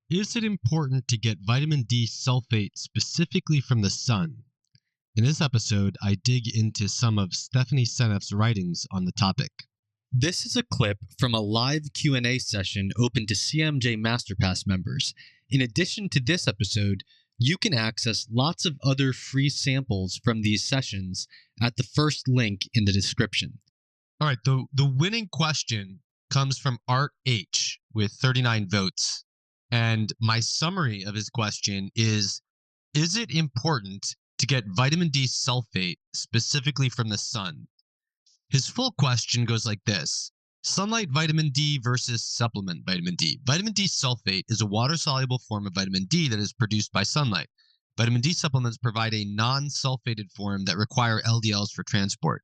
Is it important to get vitamin D sulfate specifically from the sun? In this episode, I dig into some of Stephanie Seneff's writings on the topic. This is a clip from a live Q&A session open to CMJ Masterpass members. In addition to this episode, you can access lots of other free samples from these sessions at the first link in the description. All right, the winning question comes from Art H with 39 votes. And my summary of his question is it important to get vitamin D sulfate specifically from the sun? His full question goes like this: sunlight vitamin D versus supplement vitamin D. Vitamin D sulfate is a water-soluble form of vitamin D that is produced by sunlight. Vitamin D supplements provide a non-sulfated form that require LDLs for transport.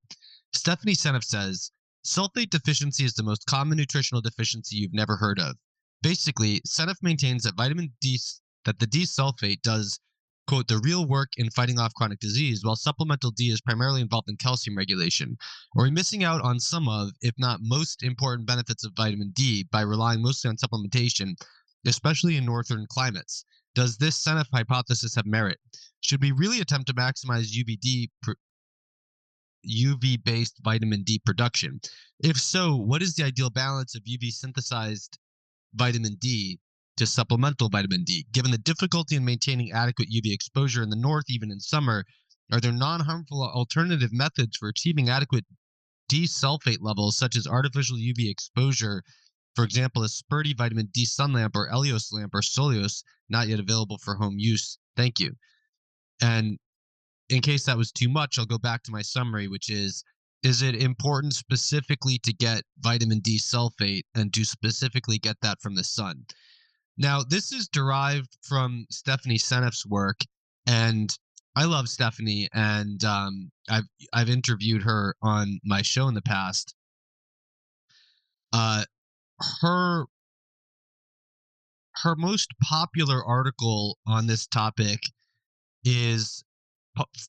Stephanie Seneff says, sulfate deficiency is the most common nutritional deficiency you've never heard of. Basically, Seneff maintains that the D sulfate does, quote, the real work in fighting off chronic disease, while supplemental D is primarily involved in calcium regulation. Are we missing out on some of, if not most important benefits of vitamin D by relying mostly on supplementation, especially in northern climates? Does this Seneff hypothesis have merit? Should we really attempt to maximize UV-based vitamin D production? If so, what is the ideal balance of UV synthesized vitamin D to supplemental vitamin D? Given the difficulty in maintaining adequate UV exposure in the north, even in summer, are there non-harmful alternative methods for achieving adequate D sulfate levels, such as artificial UV exposure? For example, a Sperti vitamin D sun lamp or Elios lamp or Soleos, not yet available for home use. Thank you. And in case that was too much, I'll go back to my summary, which is it important specifically to get vitamin D sulfate and to specifically get that from the sun? Now, this is derived from Stephanie Seneff's work, and I love Stephanie, and I've interviewed her on my show in the past. Her most popular article on this topic is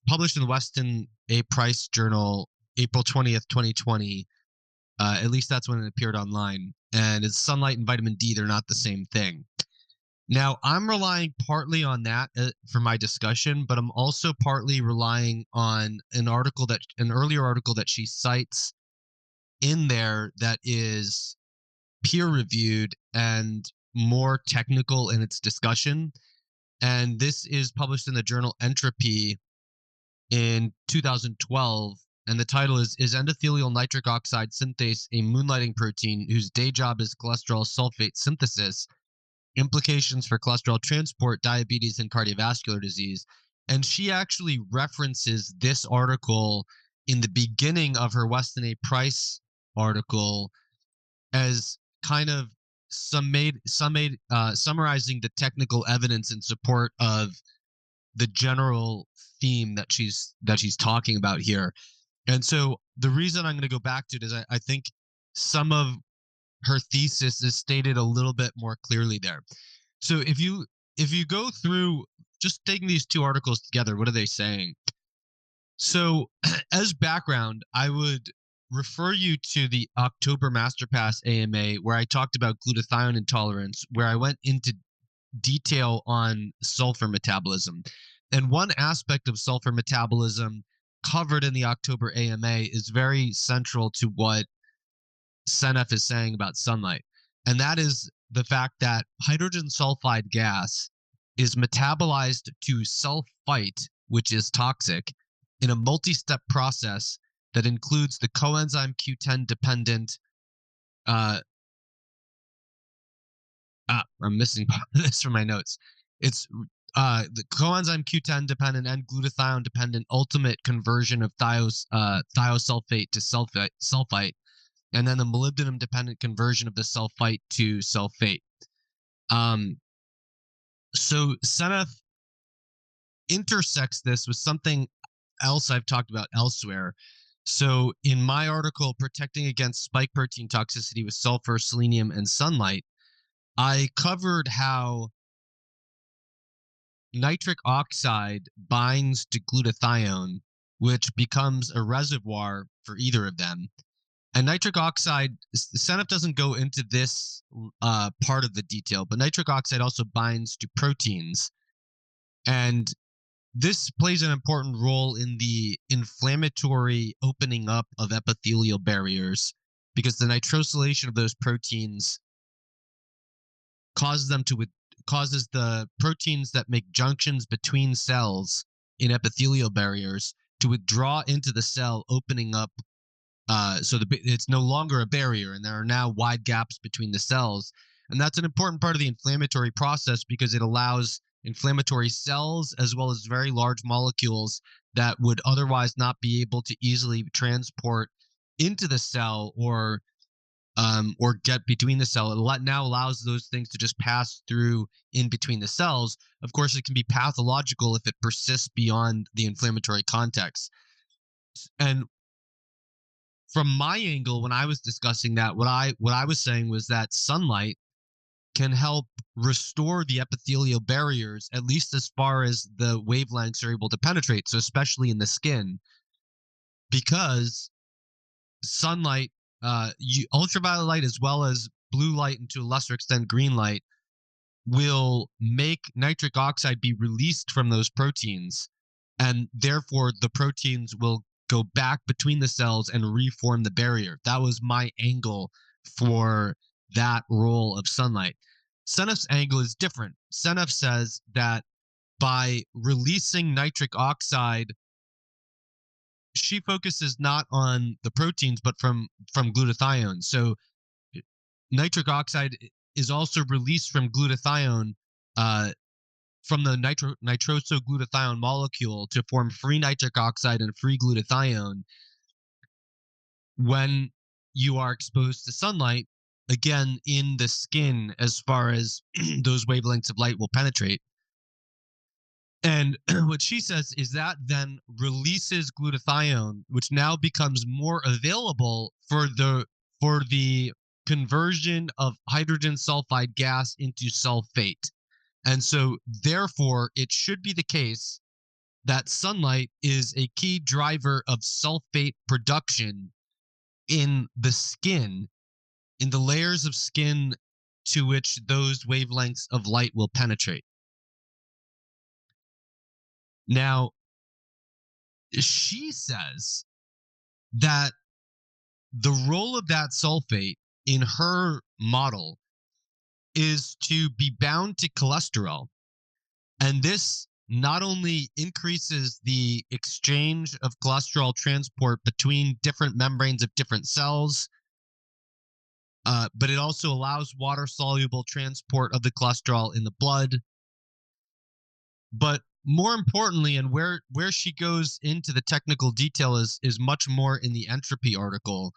published in the Weston A. Price Journal, April 20th, 2020. At least that's when it appeared online. And it's sunlight and vitamin D. They're not the same thing. Now, I'm relying partly on that for my discussion, but I'm also partly relying on an earlier article that she cites in there that is peer-reviewed and more technical in its discussion. And this is published in the journal Entropy in 2012, and the title is endothelial nitric oxide synthase a moonlighting protein whose day job is cholesterol sulfate synthesis, implications for cholesterol transport, diabetes, and cardiovascular disease? And she actually references this article in the beginning of her Weston A. Price article as kind of summarizing the technical evidence in support of the general theme that she's talking about here. And so the reason I'm going to go back to it is I think some of her thesis is stated a little bit more clearly there. So if you go through just taking these two articles together, what are they saying? So as background, I would refer you to the October Masterpass AMA, where I talked about glutathione intolerance, where I went into detail on sulfur metabolism. And one aspect of sulfur metabolism covered in the October AMA is very central to what Seneff is saying about sunlight. And that is the fact that hydrogen sulfide gas is metabolized to sulfite, which is toxic, in a multi-step process that includes the coenzyme Q10 dependent I'm missing part of this from my notes. It's the coenzyme Q10 dependent and glutathione dependent ultimate conversion of thiosulfate to sulfite, and then the molybdenum dependent conversion of the sulfite to sulfate. So Seneff intersects this with something else I've talked about elsewhere. So in my article, Protecting Against Spike Protein Toxicity with Sulfur, Selenium, and Sunlight, I covered how nitric oxide binds to glutathione, which becomes a reservoir for either of them. And nitric oxide, Seneff doesn't go into this part of the detail, but nitric oxide also binds to proteins. And this plays an important role in the inflammatory opening up of epithelial barriers because the nitrosylation of those proteins causes causes the proteins that make junctions between cells in epithelial barriers to withdraw into the cell, opening up it's no longer a barrier, and there are now wide gaps between the cells. And that's an important part of the inflammatory process because it allows inflammatory cells as well as very large molecules that would otherwise not be able to easily transport into the cell or get between the cell. It now allows those things to just pass through in between the cells. Of course, it can be pathological if it persists beyond the inflammatory context. And from my angle, when I was discussing that, what I was saying was that sunlight can help restore the epithelial barriers, at least as far as the wavelengths are able to penetrate. So especially in the skin, because sunlight, ultraviolet light as well as blue light, and to a lesser extent green light, will make nitric oxide be released from those proteins, and therefore the proteins will go back between the cells and reform the barrier. That was my angle for that role of sunlight. Seneff's angle is different. Seneff says that by releasing nitric oxide, she focuses not on the proteins but from glutathione. So nitric oxide is also released from glutathione, from the nitrosoglutathione molecule to form free nitric oxide and free glutathione when you are exposed to sunlight, again in the skin, as far as those wavelengths of light will penetrate. And what she says is that then releases glutathione, which now becomes more available for the conversion of hydrogen sulfide gas into sulfate. And so, therefore, it should be the case that sunlight is a key driver of sulfate production in the skin, in the layers of skin to which those wavelengths of light will penetrate. Now, she says that the role of that sulfate in her model is to be bound to cholesterol. And this not only increases the exchange of cholesterol transport between different membranes of different cells, but it also allows water-soluble transport of the cholesterol in the blood. But more importantly, and where she goes into the technical detail is much more in the entropy article.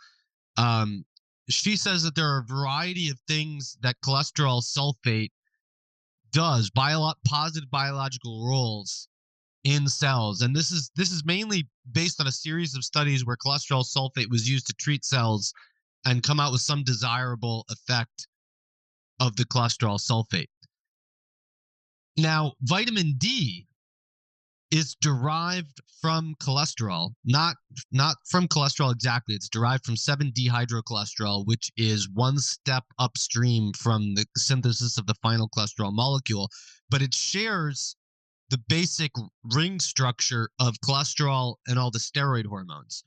She says that there are a variety of things that cholesterol sulfate does, positive biological roles in cells. And this is mainly based on a series of studies where cholesterol sulfate was used to treat cells and come out with some desirable effect of the cholesterol sulfate. Now, vitamin D is derived from cholesterol, not from cholesterol exactly. It's derived from 7-dehydrocholesterol, which is one step upstream from the synthesis of the final cholesterol molecule, but it shares the basic ring structure of cholesterol and all the steroid hormones.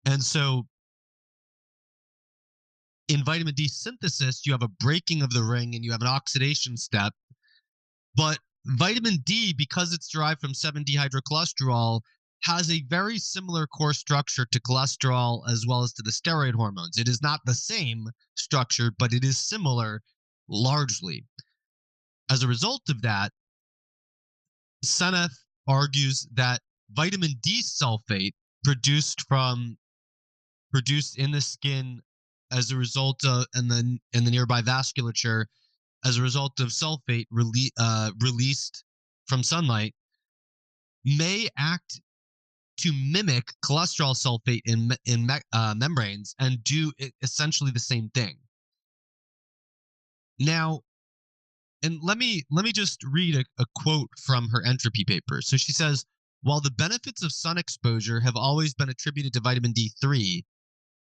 And so in vitamin D synthesis, you have a breaking of the ring and you have an oxidation step, but vitamin D, because it's derived from 7-dehydrocholesterol, has a very similar core structure to cholesterol as well as to the steroid hormones. It is not the same structure, but it is similar largely. As a result of that, Seneff argues that vitamin D sulfate produced in the skin as a result of and then in the nearby vasculature as a result of sulfate released from sunlight may act to mimic cholesterol sulfate in membranes and do essentially the same thing. Now, and let me just read a quote from her entropy paper. So she says, while the benefits of sun exposure have always been attributed to vitamin D3,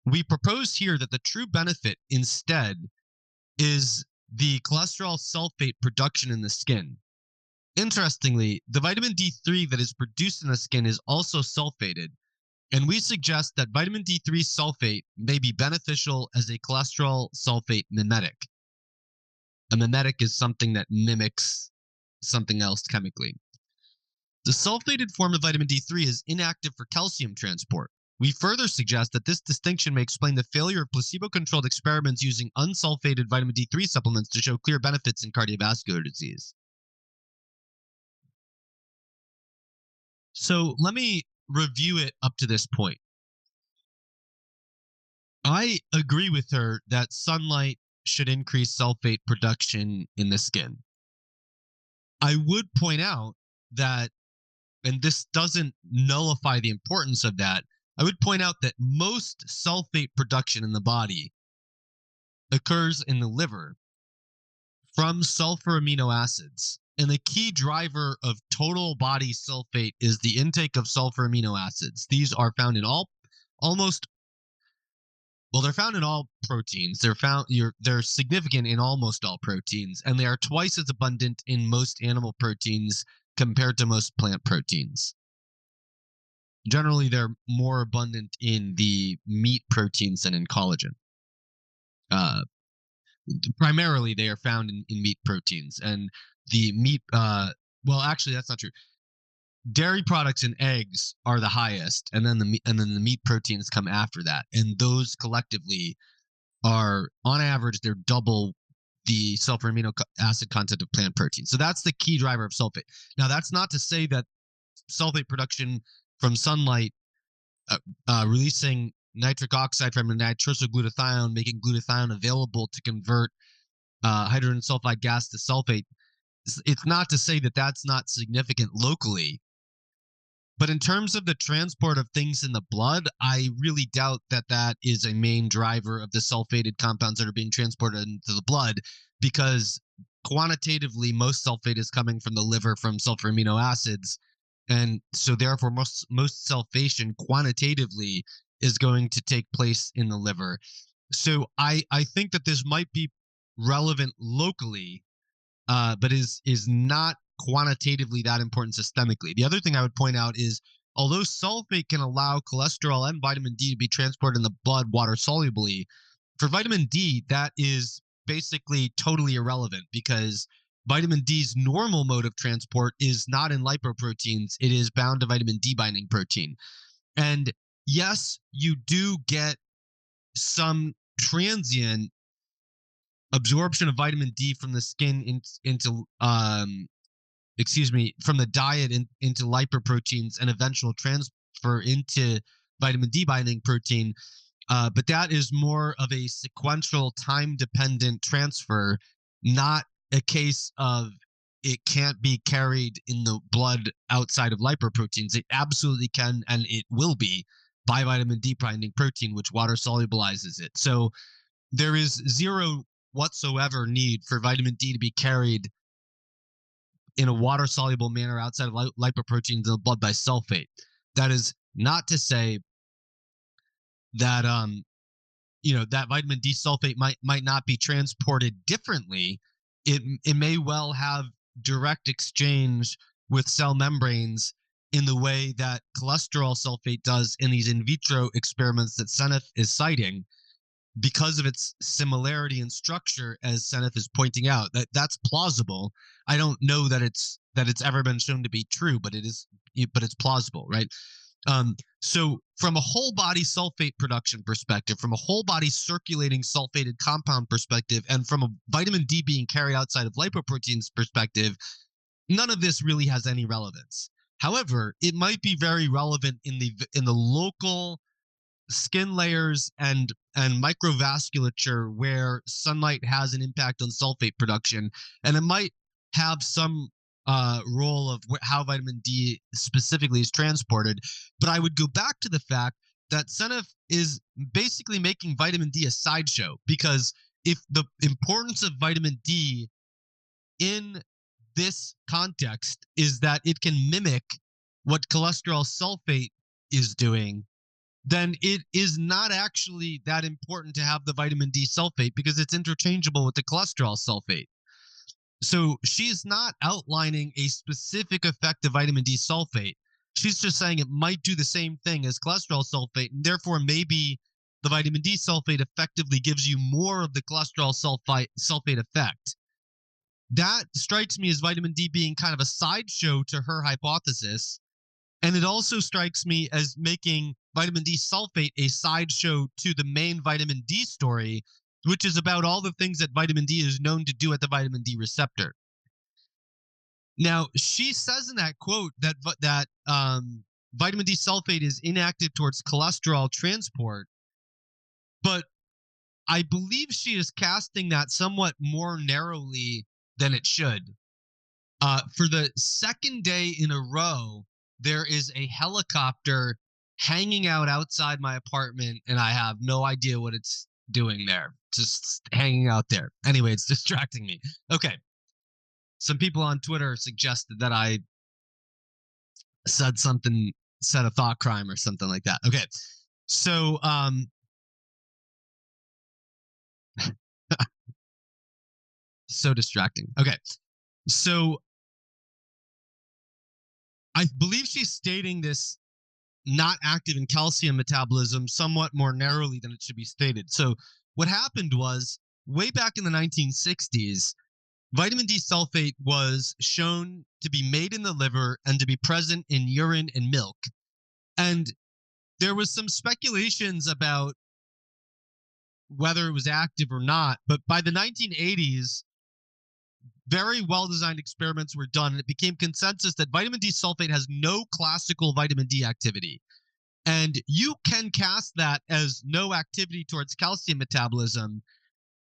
We propose here that the true benefit instead is the cholesterol sulfate production in the skin. Interestingly, the vitamin D3 that is produced in the skin is also sulfated, and we suggest that vitamin D3 sulfate may be beneficial as a cholesterol sulfate mimetic. A mimetic is something that mimics something else chemically. The sulfated form of vitamin D3 is inactive for calcium transport. We further suggest that this distinction may explain the failure of placebo-controlled experiments using unsulfated vitamin D3 supplements to show clear benefits in cardiovascular disease. So let me review it up to this point. I agree with her that sunlight should increase sulfate production in the skin. I would point out that, and this doesn't nullify the importance of that, I would point out that most sulfate production in the body occurs in the liver from sulfur amino acids. And the key driver of total body sulfate is the intake of sulfur amino acids. These are found in they're found in all proteins. They're significant in almost all proteins, and they are twice as abundant in most animal proteins compared to most plant proteins. Generally, they're more abundant in the meat proteins than in collagen. Primarily, they are found in meat proteins, and the meat. Well, actually, that's not true. Dairy products and eggs are the highest, and then the meat proteins come after that, and those collectively are, on average, they're double the sulfur amino acid content of plant protein. So that's the key driver of sulfate. Now, that's not to say that sulfate production from sunlight, releasing nitric oxide from nitrosoglutathione, making glutathione available to convert hydrogen sulfide gas to sulfate. It's not to say that that's not significant locally. But in terms of the transport of things in the blood, I really doubt that that is a main driver of the sulfated compounds that are being transported into the blood, because quantitatively, most sulfate is coming from the liver from sulfur amino acids. And so therefore, most sulfation quantitatively is going to take place in the liver. So I think that this might be relevant locally, but is not quantitatively that important systemically. The other thing I would point out is, although sulfate can allow cholesterol and vitamin D to be transported in the blood water solubly, for vitamin D, that is basically totally irrelevant, because vitamin D's normal mode of transport is not in lipoproteins. It is bound to vitamin D binding protein. And yes, you do get some transient absorption of vitamin D from the skin from the diet into lipoproteins and eventual transfer into vitamin D binding protein. But that is more of a sequential, time-dependent transfer, not a case of it can't be carried in the blood outside of lipoproteins. It absolutely can, and it will be, by vitamin D binding protein, which water solubilizes it. So there is zero whatsoever need for vitamin D to be carried in a water soluble manner outside of lipoproteins in the blood by sulfate. That is not to say that that vitamin D sulfate might not be transported differently. It may well have direct exchange with cell membranes in the way that cholesterol sulfate does in these in vitro experiments that Seneff is citing, because of its similarity in structure, as Seneff is pointing out. That's plausible. I don't know that it's ever been shown to be true, but it's plausible, right? So from a whole body sulfate production perspective, from a whole body circulating sulfated compound perspective, and from a vitamin D being carried outside of lipoproteins perspective, none of this really has any relevance. However, it might be very relevant in the local skin layers and microvasculature where sunlight has an impact on sulfate production, and it might have some role of how vitamin D specifically is transported. But I would go back to the fact that Seneff is basically making vitamin D a sideshow, because if the importance of vitamin D in this context is that it can mimic what cholesterol sulfate is doing, then it is not actually that important to have the vitamin D sulfate because it's interchangeable with the cholesterol sulfate. So she's not outlining a specific effect of vitamin D sulfate. She's just saying it might do the same thing as cholesterol sulfate, and therefore maybe the vitamin D sulfate effectively gives you more of the cholesterol sulfate effect. That strikes me as vitamin D being kind of a sideshow to her hypothesis. And it also strikes me as making vitamin D sulfate a sideshow to the main vitamin D story, which is about all the things that vitamin D is known to do at the vitamin D receptor. Now, she says in that quote that vitamin D sulfate is inactive towards cholesterol transport, but I believe she is casting that somewhat more narrowly than it should. For the second day in a row, there is a helicopter hanging out outside my apartment, and I have no idea what it's doing there. Just hanging out there. Anyway, it's distracting me. Okay. Some people on Twitter suggested that I said a thought crime or something like that. Okay. So, so distracting. Okay. So I believe she's stating this not active in calcium metabolism somewhat more narrowly than it should be stated. So what happened was way back in the 1960s, vitamin D sulfate was shown to be made in the liver and to be present in urine and milk. And there was some speculations about whether it was active or not, but by the 1980s, very well-designed experiments were done, and it became consensus that vitamin D sulfate has no classical vitamin D activity. And you can cast that as no activity towards calcium metabolism,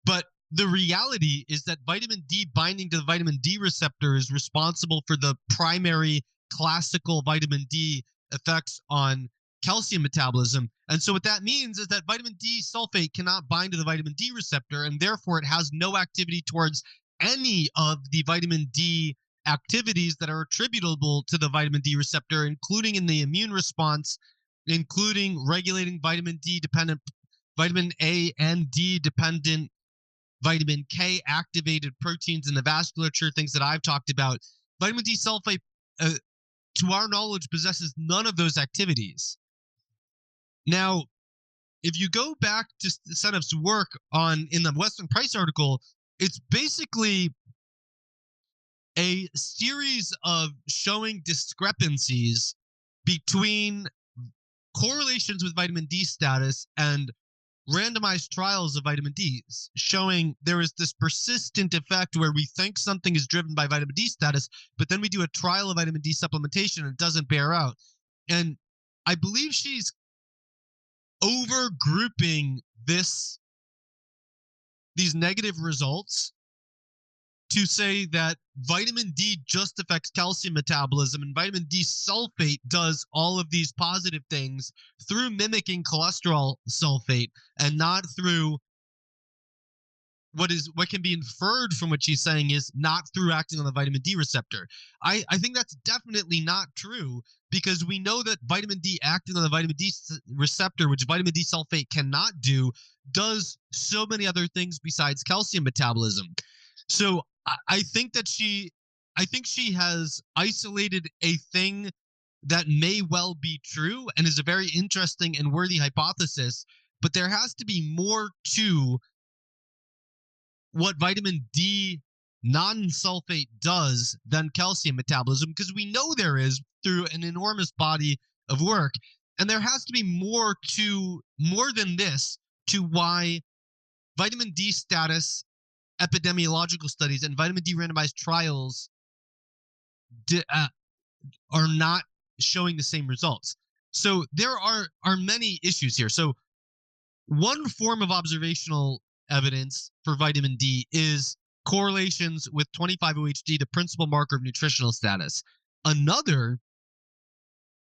but the reality is that vitamin D binding to the vitamin D receptor is responsible for the primary classical vitamin D effects on calcium metabolism. And so what that means is that vitamin D sulfate cannot bind to the vitamin D receptor, and therefore it has no activity towards any of the vitamin D activities that are attributable to the vitamin D receptor, including in the immune response, including regulating vitamin A and D dependent vitamin K activated proteins in the vasculature, things that I've talked about. Vitamin D sulfate, to our knowledge, possesses none of those activities. Now, if you go back to Seneff's work in the Weston Price article, it's basically a series of showing discrepancies between correlations with vitamin D status and randomized trials of vitamin D, showing there is this persistent effect where we think something is driven by vitamin D status, but then we do a trial of vitamin D supplementation and it doesn't bear out. And I believe she's over grouping these negative results to say that vitamin D just affects calcium metabolism and vitamin D sulfate does all of these positive things through mimicking cholesterol sulfate and not through what can be inferred from what she's saying is not through acting on the vitamin D receptor. I think that's definitely not true because we know that vitamin D acting on the vitamin D receptor, which vitamin D sulfate cannot do, does so many other things besides calcium metabolism. So I think she has isolated a thing that may well be true and is a very interesting and worthy hypothesis, but there has to be more to what vitamin D non-sulfate does than calcium metabolism, because we know there is through an enormous body of work, and there has to be more than this to why vitamin D status epidemiological studies and vitamin D randomized trials are not showing the same results. So there are many issues here. So one form of observational evidence for vitamin D is correlations with 25-OHD, the principal marker of nutritional status. Another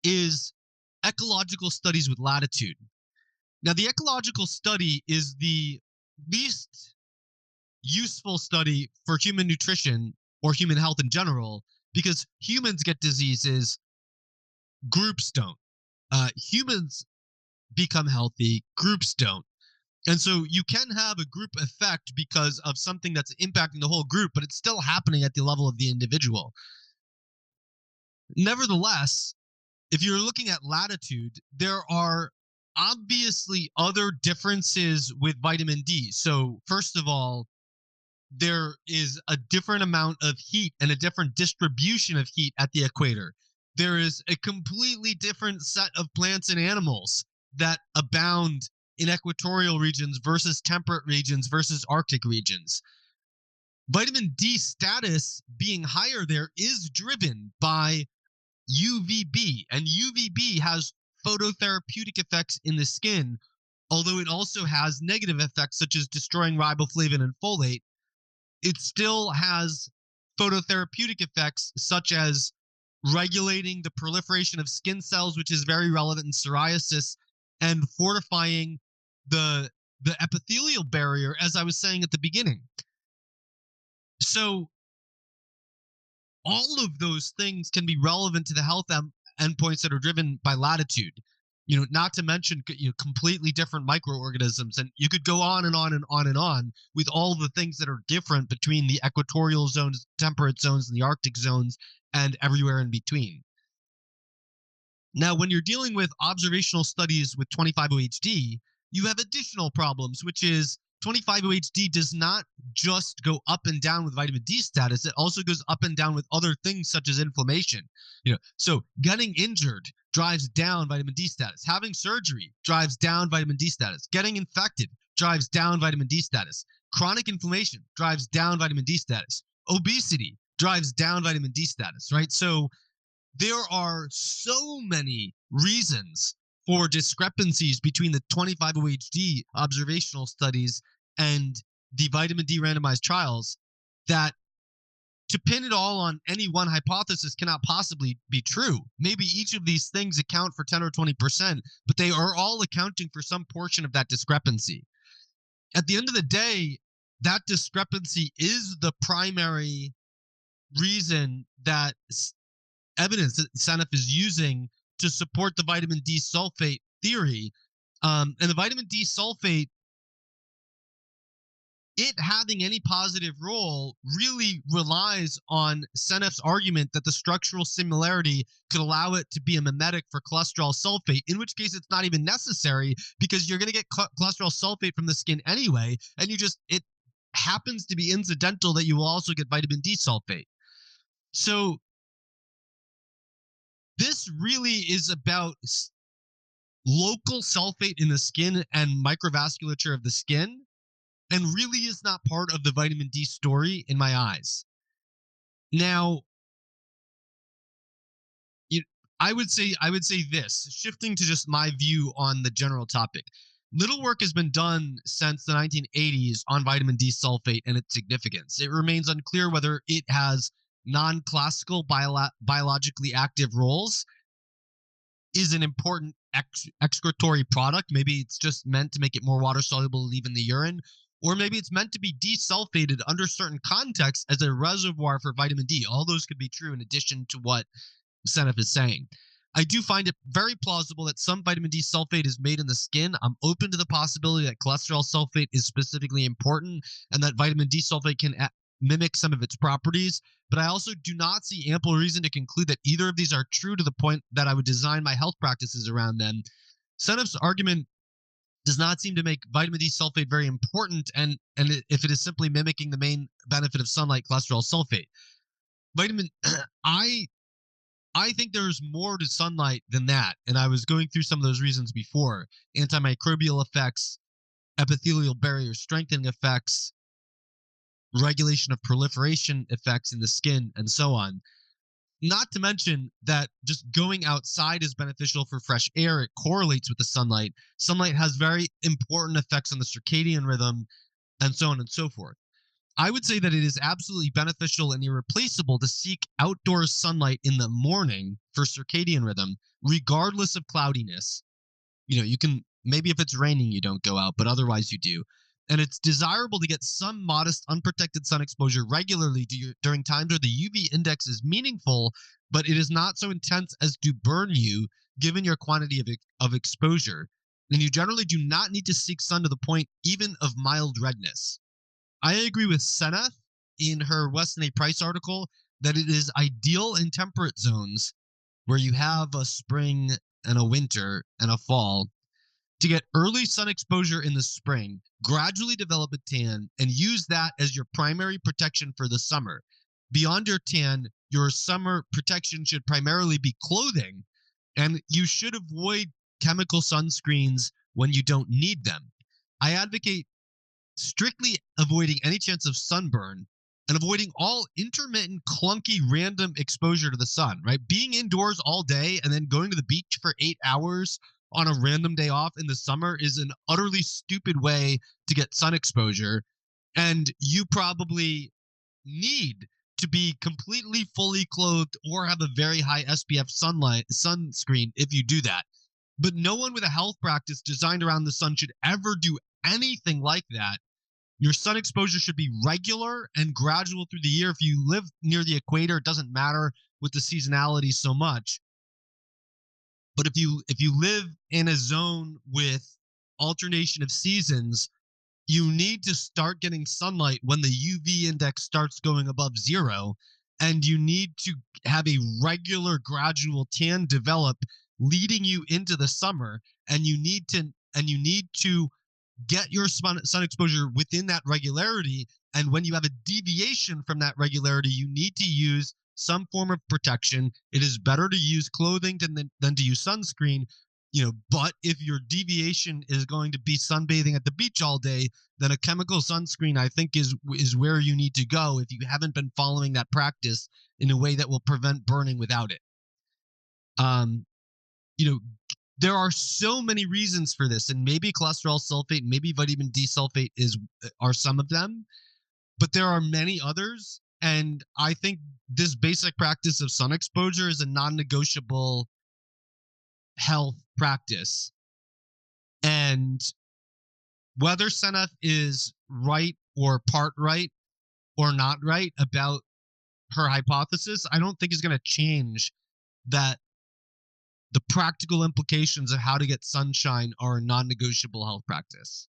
is ecological studies with latitude. Now, the ecological study is the least useful study for human nutrition or human health in general because humans get diseases, groups don't. Humans become healthy, groups don't. And so you can have a group effect because of something that's impacting the whole group, but it's still happening at the level of the individual. Nevertheless, if you're looking at latitude, there are obviously other differences with vitamin D. So, first of all, there is a different amount of heat and a different distribution of heat at the equator. There is a completely different set of plants and animals that abound in equatorial regions versus temperate regions versus Arctic regions. Vitamin D status being higher there is driven by UVB, and UVB has phototherapeutic effects in the skin, although it also has negative effects such as destroying riboflavin and folate. It still has phototherapeutic effects such as regulating the proliferation of skin cells, which is very relevant in psoriasis, and fortifying the epithelial barrier, as I was saying at the beginning. So all of those things can be relevant to the health endpoints that are driven by latitude. Not to mention completely different microorganisms, and you could go on and on and on and on with all the things that are different between the equatorial zones, temperate zones, and the Arctic zones, and everywhere in between. Now, when you're dealing with observational studies with 25-OHD, you have additional problems, which is 25-OHD does not just go up and down with vitamin D status. It also goes up and down with other things such as inflammation. So getting injured drives down vitamin D status. Having surgery drives down vitamin D status. Getting infected drives down vitamin D status. Chronic inflammation drives down vitamin D status. Obesity drives down vitamin D status, right? So there are so many reasons for discrepancies between the 25-OHD observational studies and the vitamin D randomized trials that to pin it all on any one hypothesis cannot possibly be true. Maybe each of these things account for 10 or 20%, but they are all accounting for some portion of that discrepancy. At the end of the day, that discrepancy is the primary reason that evidence that Senef is using to support the vitamin D sulfate theory. And the vitamin D sulfate, it having any positive role really relies on Senef's argument that the structural similarity could allow it to be a mimetic for cholesterol sulfate, in which case it's not even necessary because you're going to get cholesterol sulfate from the skin anyway, and it happens to be incidental that you will also get vitamin D sulfate. So this really is about local sulfate in the skin and microvasculature of the skin, and really is not part of the vitamin D story in my eyes. Now, I would say this, shifting to just my view on the general topic. Little work has been done since the 1980s on vitamin D sulfate and its significance. It remains unclear whether it has non-classical biologically active roles, is an important excretory product. Maybe it's just meant to make it more water soluble to leave in the urine, or maybe it's meant to be desulfated under certain contexts as a reservoir for vitamin D. All those could be true in addition to what Senef is saying. I do find it very plausible that some vitamin D sulfate is made in the skin. I'm open to the possibility that cholesterol sulfate is specifically important and that vitamin D sulfate can mimic some of its properties, but I also do not see ample reason to conclude that either of these are true to the point that I would design my health practices around them. Senef's argument does not seem to make vitamin D sulfate very important, and if it is simply mimicking the main benefit of sunlight, cholesterol sulfate. I think there's more to sunlight than that, and I was going through some of those reasons before. Antimicrobial effects, epithelial barrier strengthening effects, regulation of proliferation effects in the skin, and so on. Not to mention that just going outside is beneficial for fresh air. It correlates with the sunlight. Sunlight has very important effects on the circadian rhythm, and so on and so forth. I would say that it is absolutely beneficial and irreplaceable to seek outdoor sunlight in the morning for circadian rhythm, regardless of cloudiness. You can, maybe if it's raining, you don't go out, but otherwise you do. And it's desirable to get some modest unprotected sun exposure regularly during times where the UV index is meaningful, but it is not so intense as to burn you given your quantity of exposure. and you generally do not need to seek sun to the point even of mild redness. I agree with Seneth in her Weston A. Price article that it is ideal in temperate zones where you have a spring and a winter and a fall to get early sun exposure in the spring, gradually develop a tan, and use that as your primary protection for the summer. Beyond your tan, your summer protection should primarily be clothing, and you should avoid chemical sunscreens when you don't need them. I advocate strictly avoiding any chance of sunburn and avoiding all intermittent, clunky, random exposure to the sun, right? Being indoors all day and then going to the beach for 8 hours on a random day off in the summer is an utterly stupid way to get sun exposure. And you probably need to be completely fully clothed or have a very high SPF sunscreen if you do that. But no one with a health practice designed around the sun should ever do anything like that. Your sun exposure should be regular and gradual through the year. If you live near the equator, it doesn't matter with the seasonality so much. But if you live in a zone with alternation of seasons, you need to start getting sunlight when the UV index starts going above 0, and you need to have a regular gradual tan develop leading you into the summer, and you need to get your sun exposure within that regularity. And when you have a deviation from that regularity, you need to use some form of protection. It is better to use clothing than to use sunscreen, but if your deviation is going to be sunbathing at the beach all day, then a chemical sunscreen, I think, is where you need to go if you haven't been following that practice in a way that will prevent burning without it. There are so many reasons for this, and maybe cholesterol sulfate, maybe vitamin D sulfate are some of them, but there are many others. And I think this basic practice of sun exposure is a non-negotiable health practice. And whether Seneth is right or part right or not right about her hypothesis, I don't think is going to change that the practical implications of how to get sunshine are a non-negotiable health practice.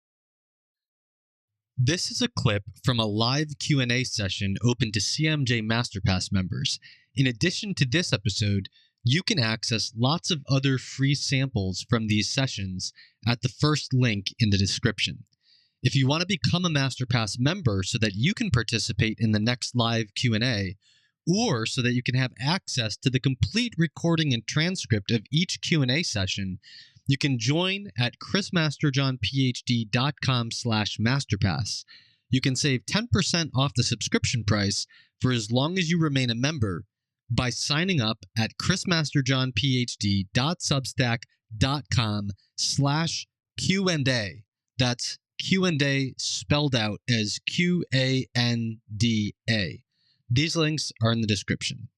This is a clip from a live Q&A session open to CMJ MasterPass members. In addition to this episode, you can access lots of other free samples from these sessions at the first link in the description. If you want to become a MasterPass member so that you can participate in the next live Q&A, or so that you can have access to the complete recording and transcript of each Q&A session, you can join at chrismasterjohnphd.com/masterpass. You can save 10% off the subscription price for as long as you remain a member by signing up at chrismasterjohnphd.substack.com/Q&A. That's Q&A spelled out as Qanda. These links are in the description.